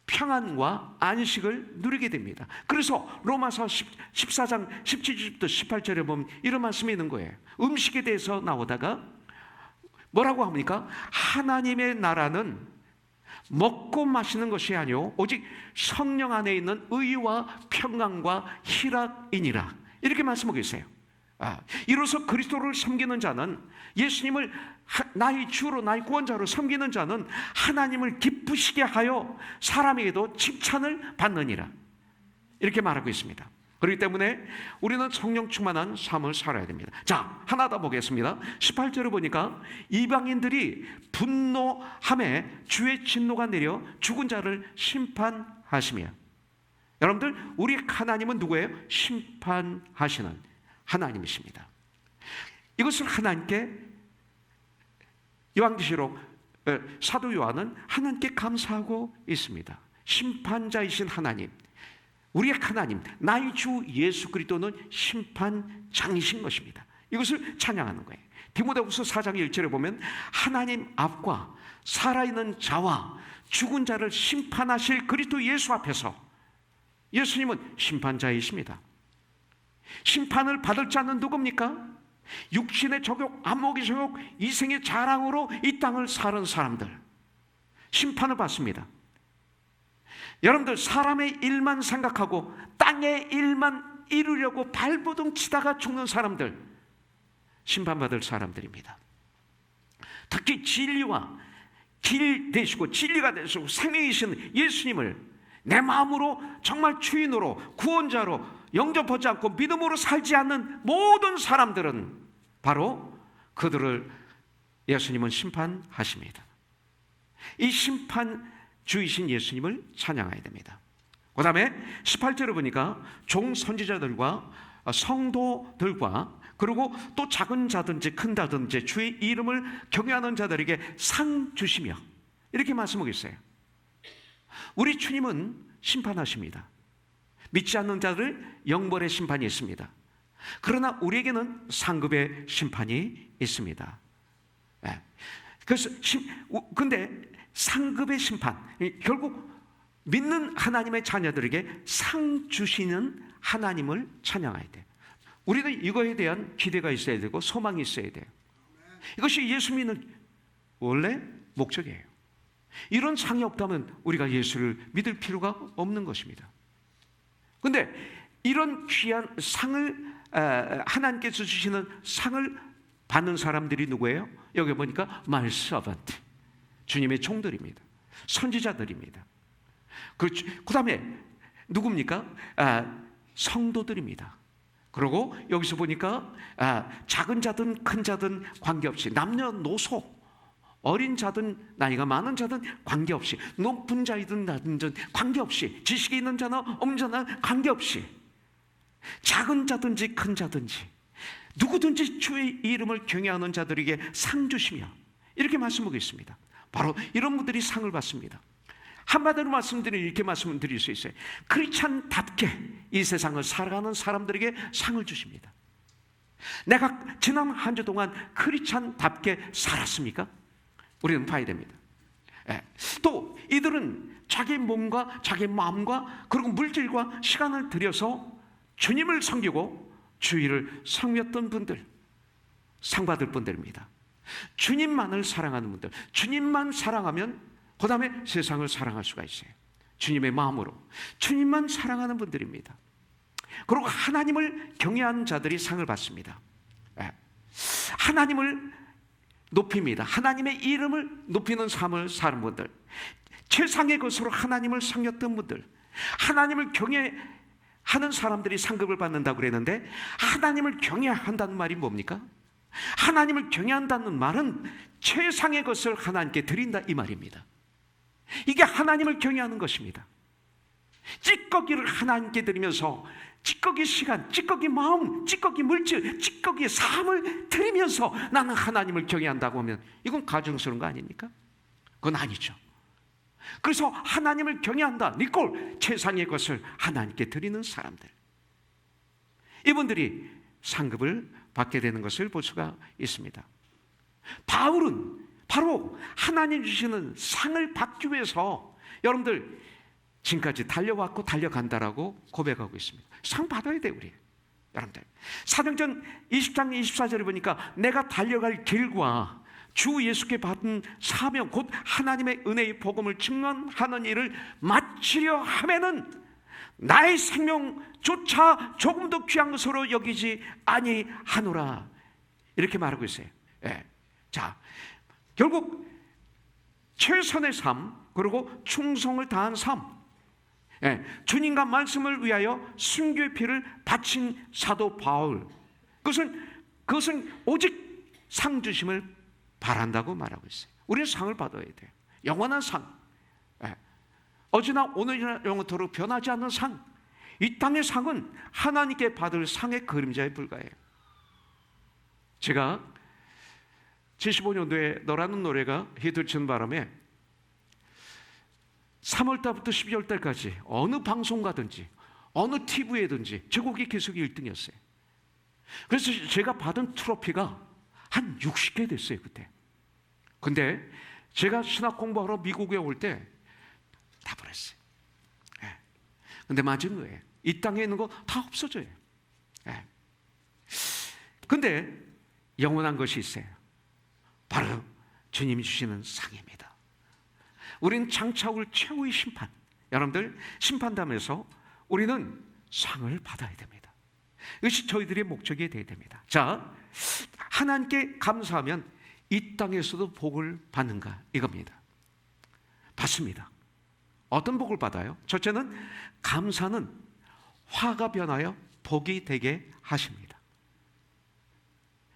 평안과 안식을 누리게 됩니다. 그래서 로마서 14장 17절부터 18절에 보면 이런 말씀이 있는 거예요. 음식에 대해서 나오다가 뭐라고 합니까? 하나님의 나라는 먹고 마시는 것이 아니오 오직 성령 안에 있는 의와 평강과 희락이니라, 이렇게 말씀하고 있어요. 이로써 그리스도를 섬기는 자는, 예수님을 나의 주로, 나의 구원자로 섬기는 자는 하나님을 기쁘시게 하여 사람에게도 칭찬을 받느니라, 이렇게 말하고 있습니다. 그렇기 때문에 우리는 성령 충만한 삶을 살아야 됩니다. 자, 하나 더 보겠습니다. 18절을 보니까 이방인들이 분노함에 주의 진노가 내려 죽은 자를 심판하시며, 여러분들, 우리 하나님은 누구예요? 심판하시는 하나님이십니다. 이것을 하나님께, 요한계시록 사도 요한은 하나님께 감사하고 있습니다. 심판자이신 하나님, 우리의 하나님, 나의 주 예수 그리스도는 심판장이신 것입니다. 이것을 찬양하는 거예요. 디모데후서 4장 1절에 보면 하나님 앞과 살아있는 자와 죽은 자를 심판하실 그리스도 예수 앞에서 예수님은 심판자이십니다. 심판을 받을 자는 누굽니까? 육신의 적욕, 안목의 적욕, 이생의 자랑으로 이 땅을 사는 사람들, 심판을 받습니다. 여러분들, 사람의 일만 생각하고 땅의 일만 이루려고 발버둥 치다가 죽는 사람들, 심판받을 사람들입니다. 특히 진리와 길 되시고 진리가 되시고 생명이신 예수님을 내 마음으로 정말 주인으로 구원자로 영접하지 않고 믿음으로 살지 않는 모든 사람들은 바로 그들을 예수님은 심판하십니다. 이 심판주이신 예수님을 찬양해야 됩니다. 그 다음에 18절을 보니까 종 선지자들과 성도들과 그리고 또 작은 자든지 큰 자든지 주의 이름을 경외하는 자들에게 상 주시며, 이렇게 말씀하고 있어요. 우리 주님은 심판하십니다. 믿지 않는 자들 영벌의 심판이 있습니다. 그러나 우리에게는 상급의 심판이 있습니다. 그래서 근데 상급의 심판, 결국 믿는 하나님의 자녀들에게 상 주시는 하나님을 찬양해야 돼요. 우리는 이거에 대한 기대가 있어야 되고 소망이 있어야 돼요. 이것이 예수 믿는 원래 목적이에요. 이런 상이 없다면 우리가 예수를 믿을 필요가 없는 것입니다. 그런데 이런 귀한 상을, 하나님께서 주시는 상을 받는 사람들이 누구예요? 여기 보니까 My servant, 주님의 종들입니다. 선지자들입니다. 그 다음에 누굽니까? 성도들입니다. 그리고 여기서 보니까 작은 자든 큰 자든 관계없이, 남녀노소, 어린 자든 나이가 많은 자든 관계없이, 높은 자이든 낮은 자든 관계없이, 지식이 있는 자나 없는 자나 관계없이, 작은 자든지 큰 자든지 누구든지 주의 이름을 경외하는 자들에게 상 주시며, 이렇게 말씀하고 있습니다. 바로 이런 분들이 상을 받습니다. 한마디로 말씀드리면 이렇게 말씀을 드릴 수 있어요. 크리스찬답게 이 세상을 살아가는 사람들에게 상을 주십니다. 내가 지난 한 주 동안 크리스찬답게 살았습니까? 우리는 봐야 됩니다. 또 이들은 자기 몸과 자기 마음과 그리고 물질과 시간을 들여서 주님을 섬기고 주의를 섬겼던 분들, 상 받을 분들입니다. 주님만을 사랑하는 분들, 주님만 사랑하면 그 다음에 세상을 사랑할 수가 있어요. 주님의 마음으로 주님만 사랑하는 분들입니다. 그리고 하나님을 경외하는 자들이 상을 받습니다. 하나님을 높입니다. 하나님의 이름을 높이는 삶을 사는 분들, 최상의 것으로 하나님을 섬겼던 분들, 하나님을 경외하는 사람들이 상급을 받는다고 그랬는데, 하나님을 경외한다는 말이 뭡니까? 하나님을 경외한다는 말은 최상의 것을 하나님께 드린다, 이 말입니다. 이게 하나님을 경외하는 것입니다. 찌꺼기를 하나님께 드리면서 찌꺼기 시간, 찌꺼기 마음, 찌꺼기 물질, 찌꺼기 삶을 드리면서 나는 하나님을 경외한다고 하면 이건 가증스러운 거 아닙니까? 그건 아니죠. 그래서 하나님을 경외한다, 니꼴 최상의 것을 하나님께 드리는 사람들, 이분들이 상급을 받게 되는 것을 볼 수가 있습니다. 바울은 바로 하나님 주시는 상을 받기 위해서 여러분들 지금까지 달려왔고 달려간다라고 고백하고 있습니다. 상 받아야 돼요, 우리 여러분들. 사도행전 20장 24절에 보니까 내가 달려갈 길과 주 예수께 받은 사명, 곧 하나님의 은혜의 복음을 증언하는 일을 마치려 하면은 나의 생명조차 조금도 귀한 것으로 여기지 아니하노라, 이렇게 말하고 있어요. 자, 결국 최선의 삶, 그리고 충성을 다한 삶, 주님과 말씀을 위하여 순교의 피를 바친 사도 바울, 그것은 오직 상 주심을 바란다고 말하고 있어요. 우리는 상을 받아야 돼요. 영원한 상, 어제나 오늘이나 영원토록 변하지 않는 상. 이 땅의 상은 하나님께 받을 상의 그림자에 불과해요. 제가 75년도에 너라는 노래가 히트를 치는 바람에 3월 달부터 12월 달까지 어느 방송 가든지 어느 TV에든지 제곡이 계속 1등이었어요. 그래서 제가 받은 트로피가 한 60개 됐어요, 그때. 근데 제가 신학 공부하러 미국에 올 때 다 버렸어요. 예. 근데 맞은 거예요. 이 땅에 있는 거 다 없어져요. 예. 근데 영원한 것이 있어요. 바로 주님이 주시는 상입니다. 우리는 장차 올 최후의 심판, 여러분들 심판담에서 우리는 상을 받아야 됩니다. 이것이 저희들의 목적이 되어야 됩니다. 자, 하나님께 감사하면 이 땅에서도 복을 받는가, 이겁니다. 받습니다. 어떤 복을 받아요? 첫째는 감사는 화가 변하여 복이 되게 하십니다.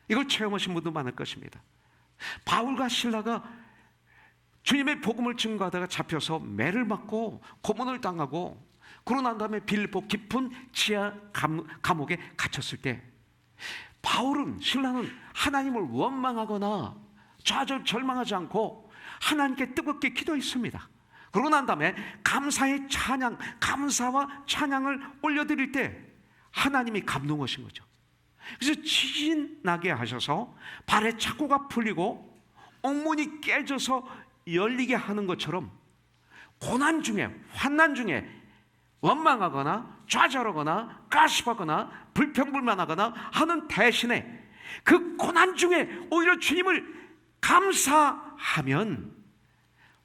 이걸 체험하신 분도 많을 것입니다. 바울과 실라가 주님의 복음을 증거하다가 잡혀서 매를 맞고 고문을 당하고 그러고 난 다음에 빌립보 깊은 지하 감옥에 갇혔을 때 바울은, 신라는 하나님을 원망하거나 절망하지 않고 하나님께 뜨겁게 기도했습니다. 그러고 난 다음에 감사의 찬양, 감사와 찬양을 올려드릴 때 하나님이 감동하신 거죠. 그래서 지진 나게 하셔서 발에 착고가 풀리고 옥문이 깨져서 열리게 하는 것처럼 고난 중에, 환난 중에 원망하거나 좌절하거나 가십하거나 불평불만하거나 하는 대신에 그 고난 중에 오히려 주님을 감사하면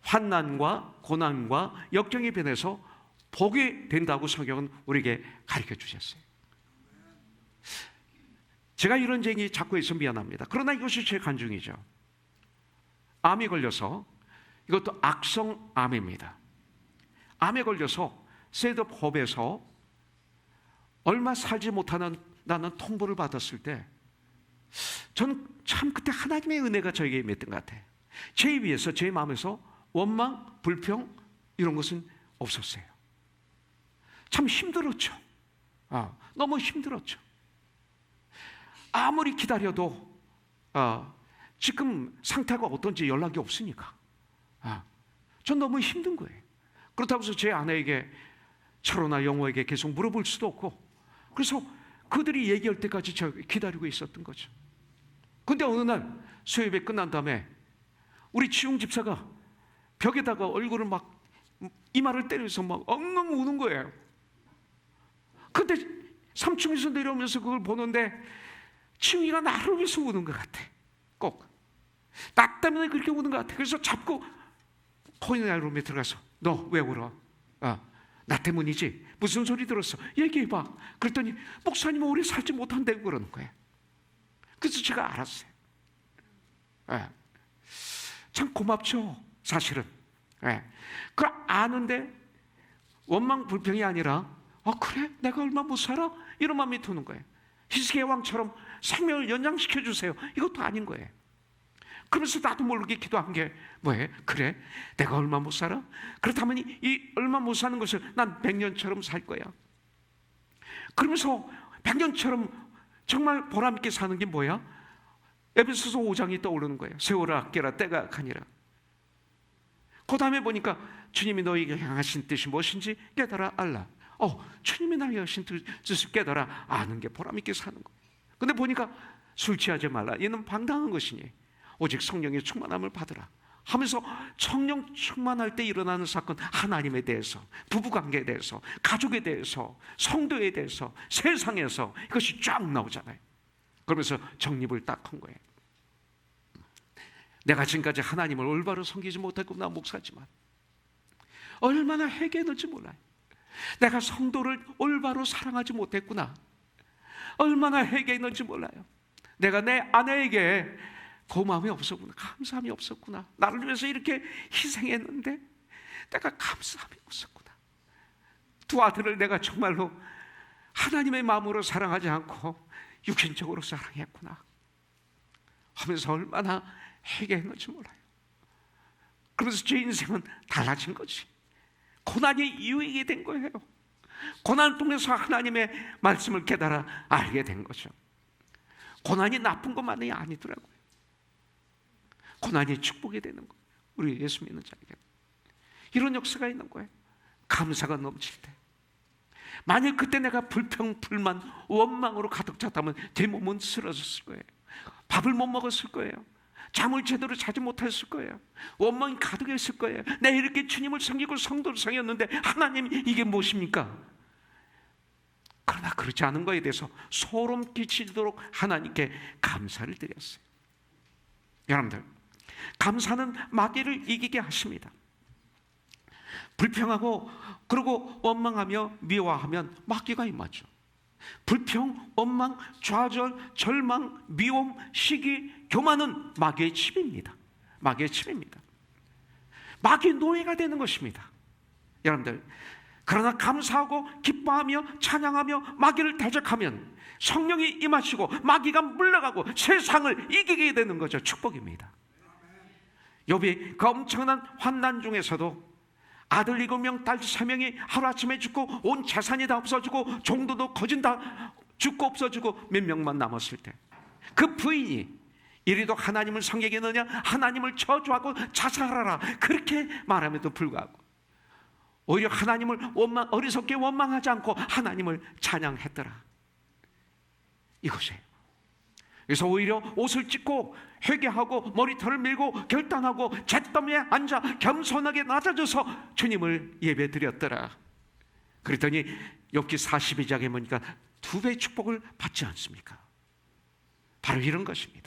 환난과 고난과 역경이 변해서 복이 된다고 성경은 우리에게 가르쳐 주셨어요. 제가 이런 얘기 자꾸 해서 미안합니다. 그러나 이것이 제 간증이죠. 암이 걸려서, 이것도 악성암입니다. 암에 걸려서 셋업업에서 얼마 살지 못하는 나는 통보를 받았을 때 저는 참 그때 하나님의 은혜가 저에게 임했던 것 같아요. 제 위에서, 제 마음에서 원망, 불평 이런 것은 없었어요. 참 힘들었죠. 너무 힘들었죠. 아무리 기다려도 지금 상태가 어떤지 연락이 없으니까 전 너무 힘든 거예요. 그렇다고 해서 제 아내에게, 철호나 영호에게 계속 물어볼 수도 없고, 그래서 그들이 얘기할 때까지 저 기다리고 있었던 거죠. 근데 어느 날 수요예배 끝난 다음에 우리 지웅 집사가 벽에다가 얼굴을 막 이마를 때려서 막 엉엉 우는 거예요. 근데 3층에서 내려오면서 그걸 보는데 지웅이가 나를 위해서 우는 것 같아. 꼭 나 때문에 그렇게 우는 것 같아. 그래서 잡고 코인의 룸에 들어가서 너 왜 울어? 나 때문이지? 무슨 소리 들었어? 얘기해봐. 그랬더니 목사님은 오래 살지 못한다고 그러는 거예요. 그래서 제가 알았어요. 참 고맙죠, 사실은. 그걸 아는데 원망 불평이 아니라 그래? 내가 얼마 못 살아? 이런 마음이 드는 거예요. 히스기야 왕처럼 생명을 연장시켜 주세요. 이것도 아닌 거예요. 그러면서 나도 모르게 기도한 게 뭐예요? 그래? 내가 얼마 못 살아? 그렇다면 이 얼마 못 사는 것을 난 100년처럼 살 거야. 그러면서 100년처럼 정말 보람있게 사는 게 뭐야? 에베소서 5장이 떠오르는 거예요. 세월아 아껴라, 때가 가니라. 그 다음에 보니까 주님이 너에게 향하신 뜻이 무엇인지 깨달아 알라. 주님이 나에게 하신 뜻을 깨달아 아는 게 보람있게 사는 거예요. 근데 보니까 술 취하지 말라. 이는 방당한 것이니 오직 성령의 충만함을 받으라 하면서 성령 충만할 때 일어나는 사건, 하나님에 대해서, 부부관계에 대해서, 가족에 대해서, 성도에 대해서, 세상에서 이것이 쫙 나오잖아요. 그러면서 정립을 딱 한 거예요. 내가 지금까지 하나님을 올바로 섬기지 못했구나, 목사지만 얼마나 회개했는지 몰라요. 내가 성도를 올바로 사랑하지 못했구나, 얼마나 회개했는지 몰라요. 내가 내 아내에게 고마움이 없었구나, 감사함이 없었구나. 나를 위해서 이렇게 희생했는데 내가 감사함이 없었구나. 두 아들을 내가 정말로 하나님의 마음으로 사랑하지 않고 육신적으로 사랑했구나 하면서 얼마나 회개했는지 몰라요. 그러면서 제 인생은 달라진 거지. 고난이 유익이 된 거예요. 고난을 통해서 하나님의 말씀을 깨달아 알게 된 거죠. 고난이 나쁜 것만이 아니더라고요. 고난이 축복이 되는 거예요. 우리 예수 믿는 자에게. 이런 역사가 있는 거예요. 감사가 넘칠 때. 만일 그때 내가 불평, 불만, 원망으로 가득 찼다면 제 몸은 쓰러졌을 거예요. 밥을 못 먹었을 거예요. 잠을 제대로 자지 못했을 거예요. 원망이 가득했을 거예요. 내가 이렇게 주님을 섬기고 성도를 섬겼는데 하나님 이게 무엇입니까? 그러나 그렇지 않은 거에 대해서 소름 끼치도록 하나님께 감사를 드렸어요. 여러분들, 감사는 마귀를 이기게 하십니다. 불평하고 그리고 원망하며 미워하면 마귀가 임하죠. 불평, 원망, 좌절, 절망, 미움, 시기, 교만은 마귀의 침입니다. 마귀의 침입니다. 마귀의 노예가 되는 것입니다. 여러분들, 그러나 감사하고 기뻐하며 찬양하며 마귀를 대적하면 성령이 임하시고 마귀가 물러가고 세상을 이기게 되는 거죠. 축복입니다. 욥이 그 엄청난 환난 중에서도 아들 7명, 딸 3명이 하루아침에 죽고 온 재산이 다 없어지고 종도도 거진 다 죽고 없어지고 몇 명만 남았을 때 그 부인이 이리도 하나님을 섬기겠느냐, 하나님을 저주하고 자살하라, 그렇게 말함에도 불구하고 오히려 하나님을 어리석게 원망하지 않고 하나님을 찬양했더라. 이것이에요. 그래서 오히려 옷을 찢고 회개하고 머리털을 밀고 결단하고 잿더미에 앉아 겸손하게 낮아져서 주님을 예배드렸더라. 그랬더니 욥기 42장에 보니까 2배의 축복을 받지 않습니까? 바로 이런 것입니다.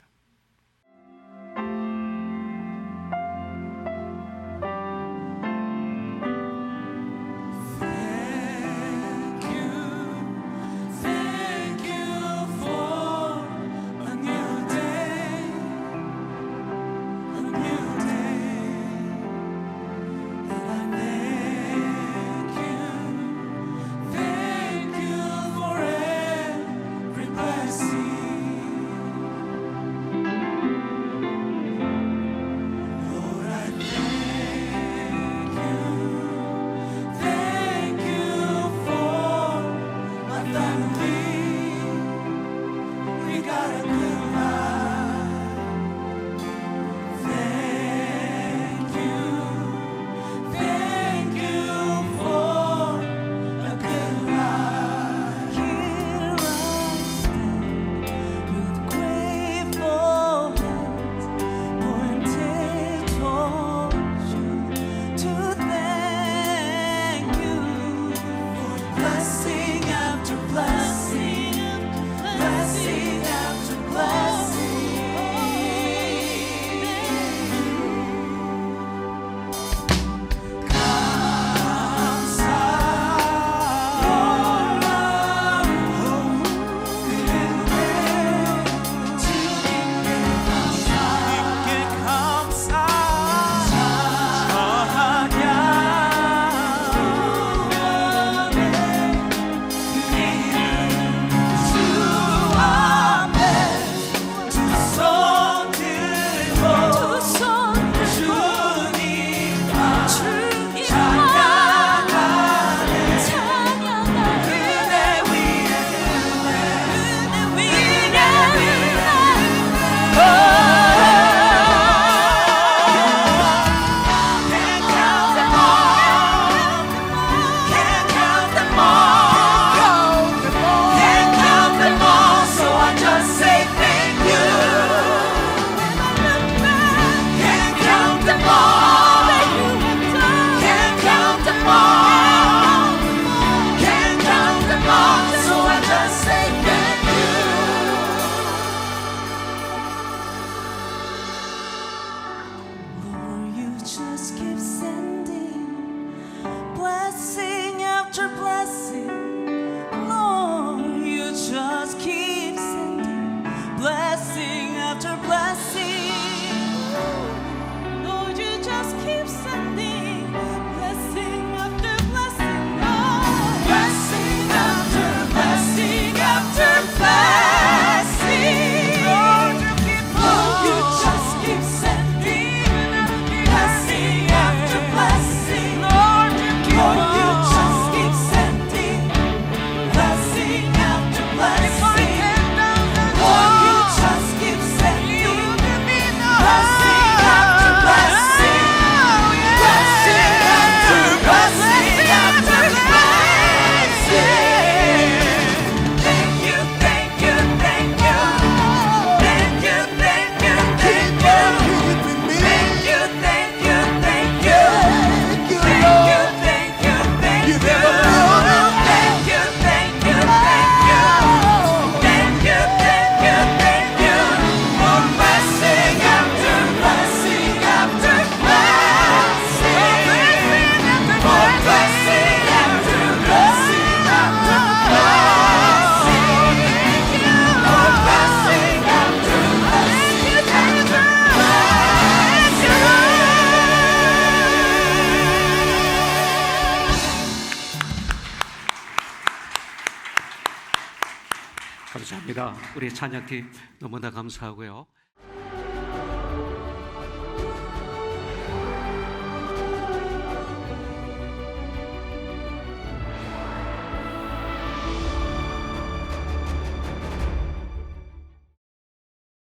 감사합니다. 우리 찬양팀 너무나 감사하고요.